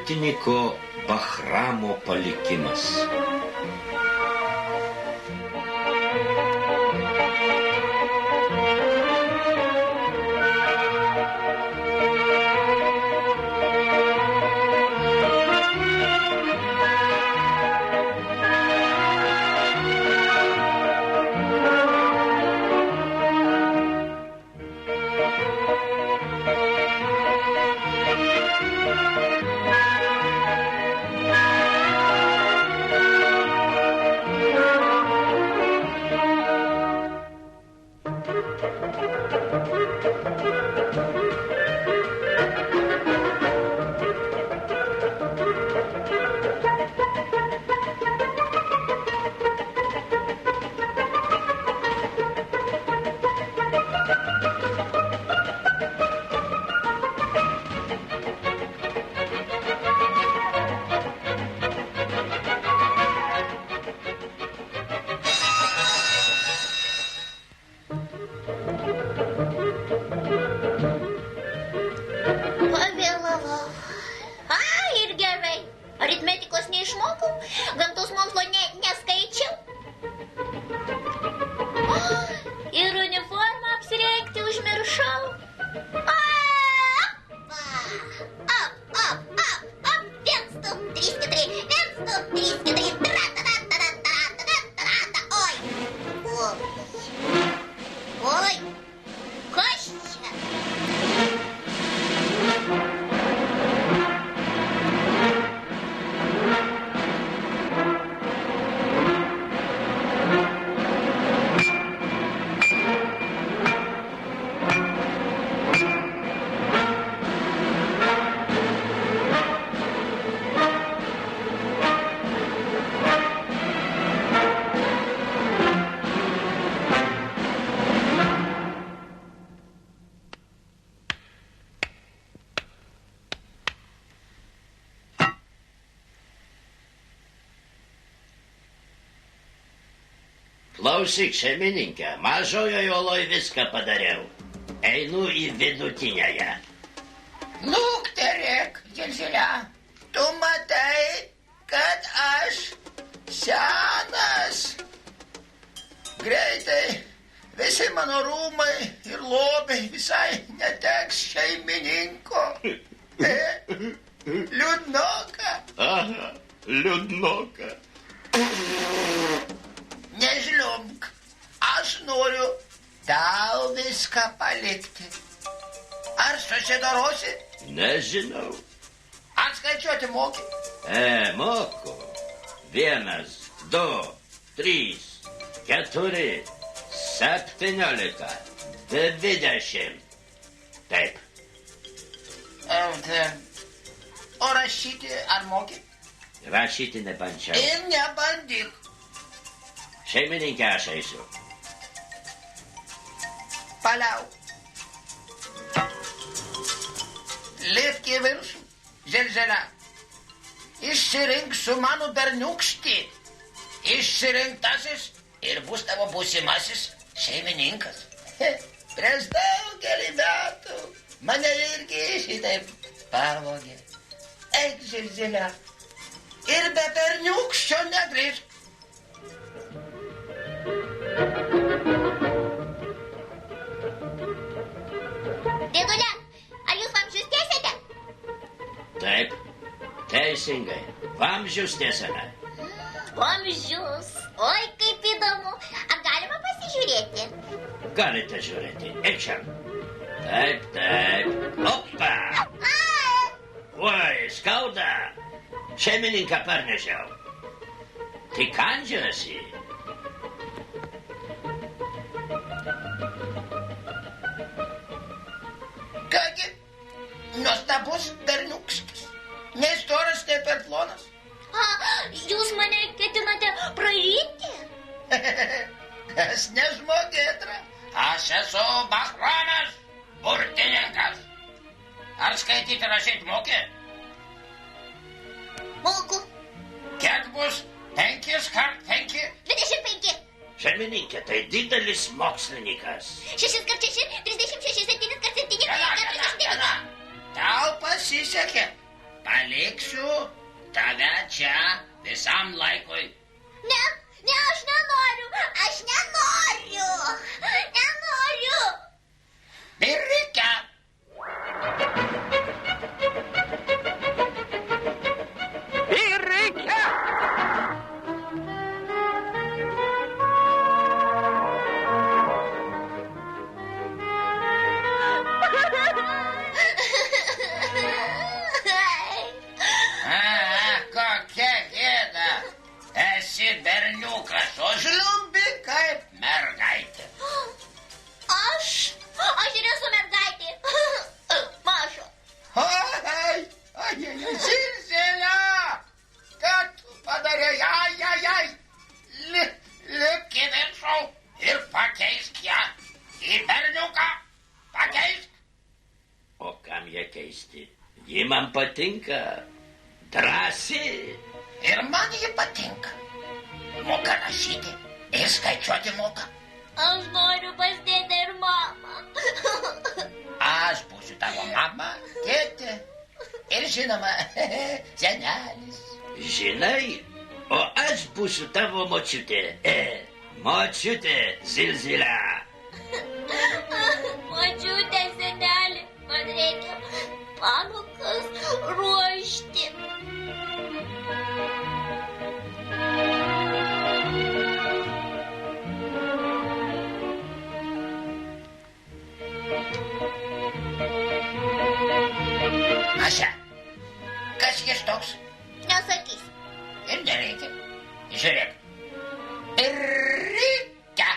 muitininko Bahramo palikimas. Klausyk, šeimininkė, mažojo oloj viską padariau. Einu į vidutinėje. Lukterėk, Zelzelė, tu matai, kad aš senas. Greitai visi mano rūmai ir lobiai visai neteks šeimininko. Liūdnoka. Aha, liūdnoka. Nežliumk, aš noriu tau viską palikti. Ar susidorosi? Nežinau. Ar skaičiuoti moki? Moku. 1, 2, 3, 4, 17, 20. Taip. O rašyti ar moki? Rašyti nebandžiau. Ir nebandyk. Šeimininkė, aš eisiu. Paliauk. Lipk į viršų, Zelzelė. Išsirink su mano berniūkštį. Išsirinktasis ir bus tavo būsimasis šeimininkas. Prieš daugelį metų mane irgi šitaip pavogė. Eik, Zelzelė, ir be berniūkščio negrįžk. Dėdulė, ar jūs vamzdžius tiesėte? Taip, teisingai. Vamzdžius tiesame. Vamzdžius. Oi, kaip įdomu. Ar galima pasižiūrėti? Galite žiūrėti. Eik čia. Taip, taip. Opa! Oi, skauda. Šeimininką parnešiau. Tik kandžiasi. Kągi, nuostabus berniūkštis. Nei storas, nei per plonas. Jūs mane ketinate praryti? Aš ne žmogėtra. Aš esu Bahramas, burtininkas. Ar skaityti rašyti moki? Moku. Kiek bus 5 kart 5? 25. Šeimininkė, tai didelis mokslininkas. 6 kart 6, 36, 7 kart 7, 7 kart 7. Viena. Tau pasisekė. paliksiu tave čia visam laikui. Ne, aš nenoriu. Nenoriu. Birike. Kokia gėda. Esi berniukas, o žliumbi kaip mergaitė. Aš ir esu mergaitė. Maža. Ai, Zilzėle. Ką tu padarei? Ai. Lipk į viršų ir pakeisk ją į berniuką. Pakeisk. O kam ją keisti? Ji man patinka. Drąsi. Ir man ji patinka. Moka rašyti ir skaičiuoti moka. Aš noriu pas dėdę ir mamą. Aš būsiu tavo mama, tėtė ir žinoma, senelis. Žinai, o aš būsiu tavo močiutė. Močiutė Zilzilė. Močiutė, senelį, man reikia pamokas ruošti. Asia, kas jis toks? Nesakysiu. Ir nereikia. Žiūrėk. Birike.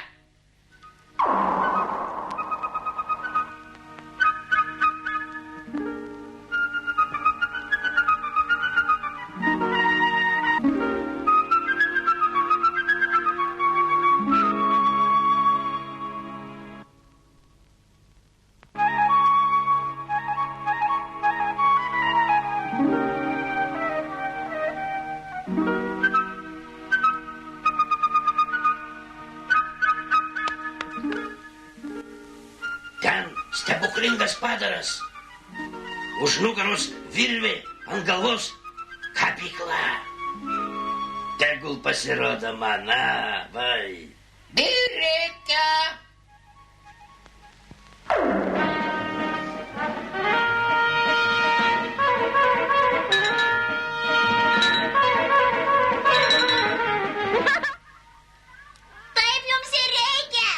Stebuklingas padaras. Už nugaros virvė, ant galvos kapykla. Tegul pasirodo man, vai. Birike. Taip jums ir reikia.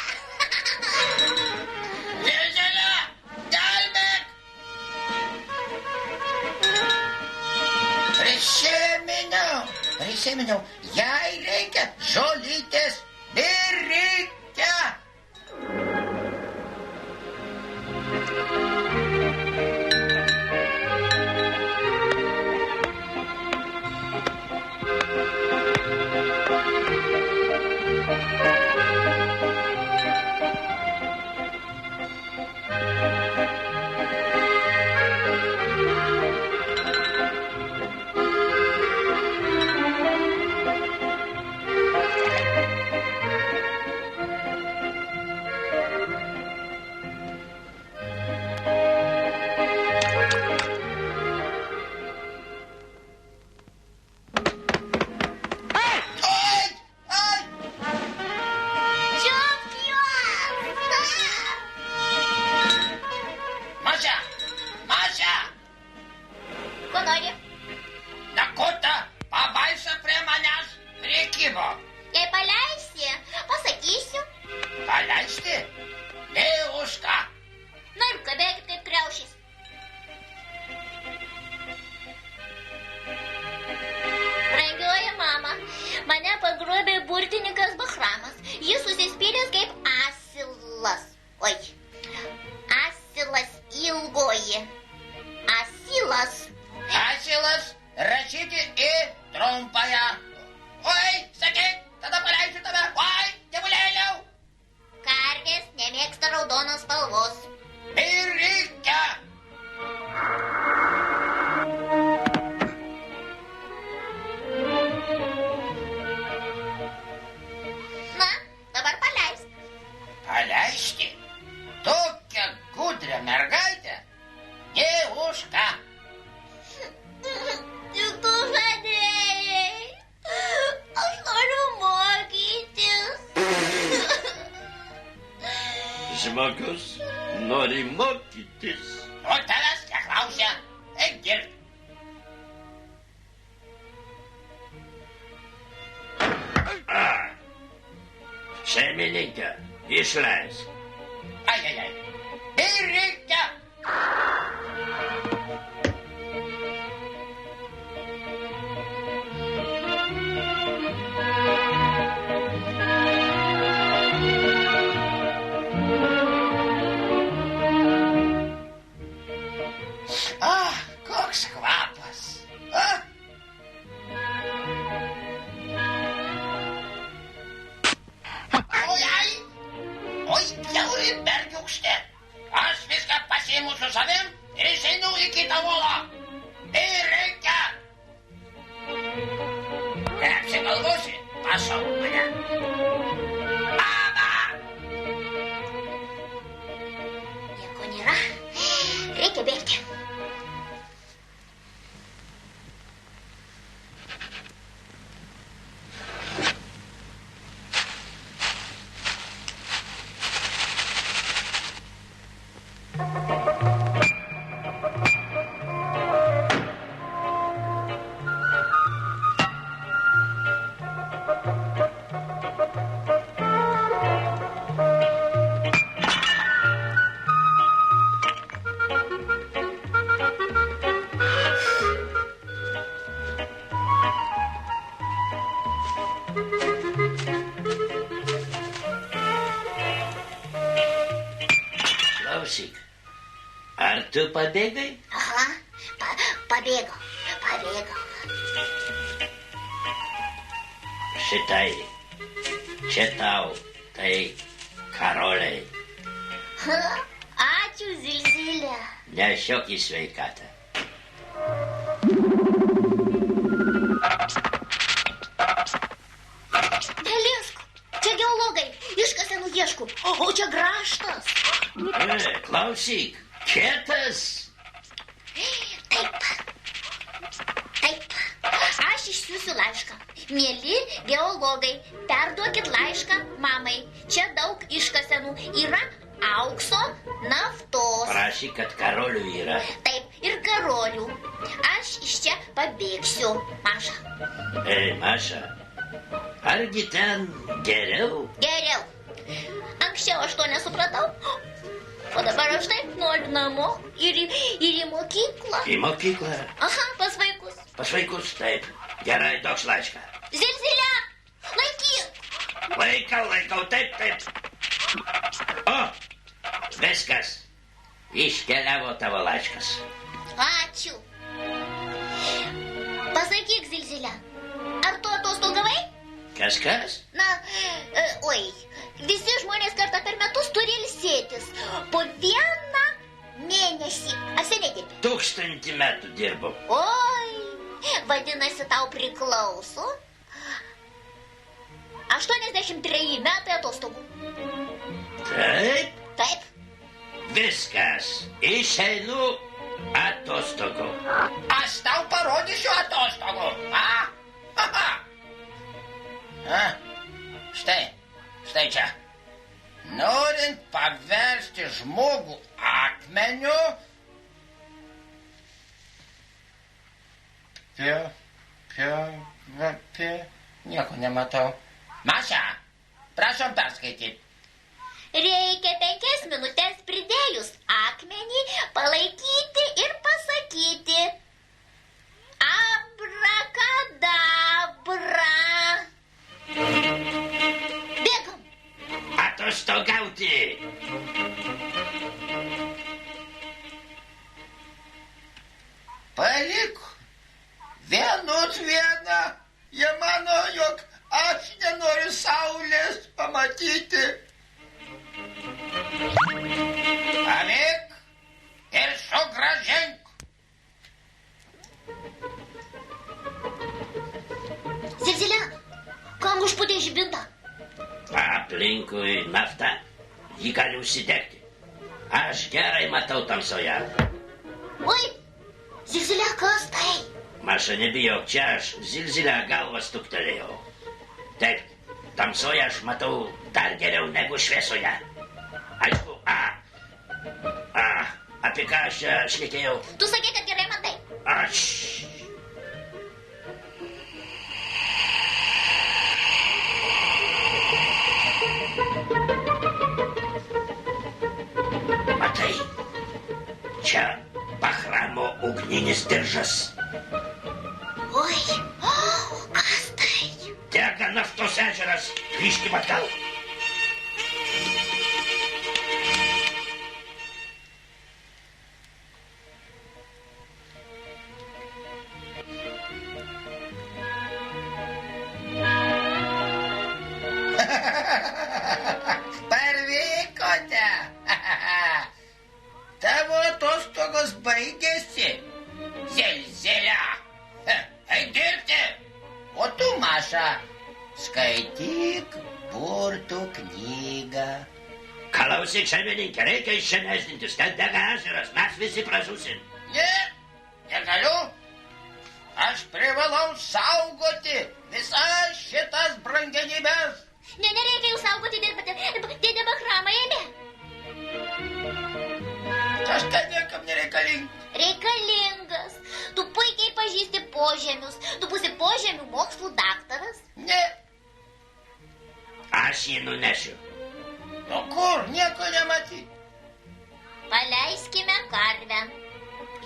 Prisiminiau, jai reikia žolytės. Birike. žmogus nori mokytis. O tavęs neklausia. Eik dirbt. Šeimininkė, išleisk. Ai. Ir reikia. Koks kvapas. Oi, bjauri bergiukštė. Aš viską pasiimu su savim ir išeinu į kitą volą. Ir reikia. Neapsigalvosi, pašauk mane. Mama! Nieko nėra. Reikia bėgti. Klausyk, ar tu pabėgai? Aha, pabėgau. Šitai, čia tau, tai karoliai. Ačiū, Zilzilė. Nešiok į sveikatą. Neliesk, čia geologai, iškasenų ieškų, o čia grąžtas. Klausyk, kietas. Taip. Aš išsiųsiu laišką. Mieli geologai, perduokit laišką mamai. Čia daug iškasenų. Yra aukso, naftos. Prašy, kad karolių yra. Taip, ir karolių. Aš iš čia pabėgsiu, Maša. Maša, argi ten geriau? Geriau. Anksčiau aš to nesupratau. O dabar aš taip noriu namo ir į mokyklą. Į mokyklą? Aha, pas vaikus. Pas vaikus, taip. Gerai, toks laišką. Zilzilė, laikyk. Laikau, taip. O, viskas. Iškeliavo tavo laiškas. Ačiū. Pasakyk, Zilzilė, ar tu atostogavai? Kas? Visi žmonės kartą per metus turi ilsėtis. Po 1 mėnesį. Ar seniai dirbi? 1000 metų dirbu. Oi, vadinasi, tau priklauso 83 metai atostogų. Taip. Viskas, išeinu atostogų. Aš tau parodysiu atostogų. Štai čia. Norint paversti žmogų akmeniu, nieko nematau. Maša, prašom perskaityti. Reikia 5 minutės pridėjus akmenį palaikyti ir pasakyti abrakadabra. Bėgam. Atostogauti. Palik vienus vieną. Jie mano, jog aš nenoriu saulės pamatyti. Palik ir sugrąžink. Zilzilė, kam užpūtė žibintą? Aplinkui nafta, jį gali užsidegti. Aš gerai matau tamsoje. Oi, Zilzilė, kas tai? Maša, nebijok, čia aš Zilzilę galvą stuktelėjau. Taip, tamsoje aš matau dar geriau negu šviesoje. Aišku, Apie ką aš čia šnekėjau? Tu sakė, kad gerai matai. Aš. Matai, čia Bahramo ugninis diržas. Oi, kas tai? Dega naftos ežeras. Grįžkim atgal. Parvykote. Tavo atostogos baigėsi. Zelzelia. Eik dirbti. O tu, Maša, skaityk burtų knygą. Klausyk, šeimininkė, reikia iš čia nesdintis. Ten dega ežeras, mes visi pražusim. Ne, negaliu. Aš privalau saugoti visas šitas brangenybės. Ne, nereikia jų saugoti, dėdė Bahrama ėmė. Aš ten niekam nereikalingas. Reikalingas. Tu puikiai pažįsti požemius. Tu būsi požemių mokslų daktaras. Ne. Aš jį nunešiu. Nu kur, nieko nematyti. Paleiskime karvę.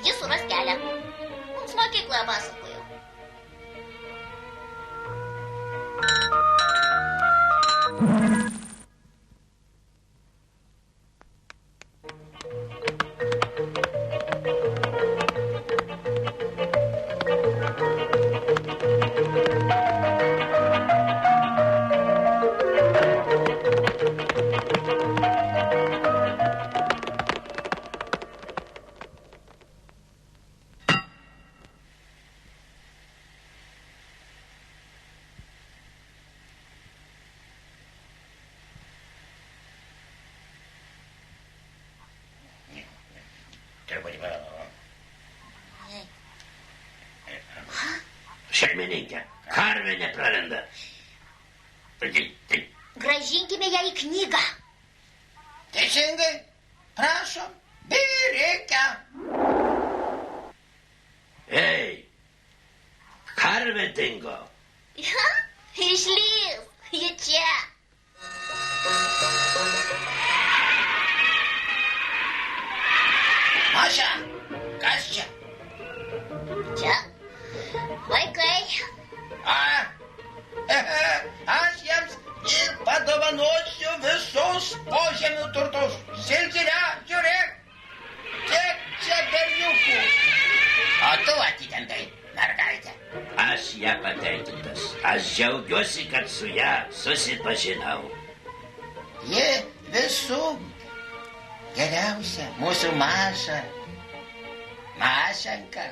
Jis suras kelią. Mums mokykloje pasakojo. Šeimininkė, karvė nepraranda. Grąžinkime ją į knygą. Teisingai. Prašom, reikia. Ei, karvė dingo. Išlys, ji čia. Maša, kas čia? Čia. Vaikai. Aš jiems ir padovanosiu visus požemių turtus. Silzilė, žiūrėk, kiek čia berniukų. O tu atitempai, mergaitė. Aš ją patenkintas. Aš džiaugiuosi, kad su ją susipažinau. Ji visų geriausia, mūsų Maša. Mašenka.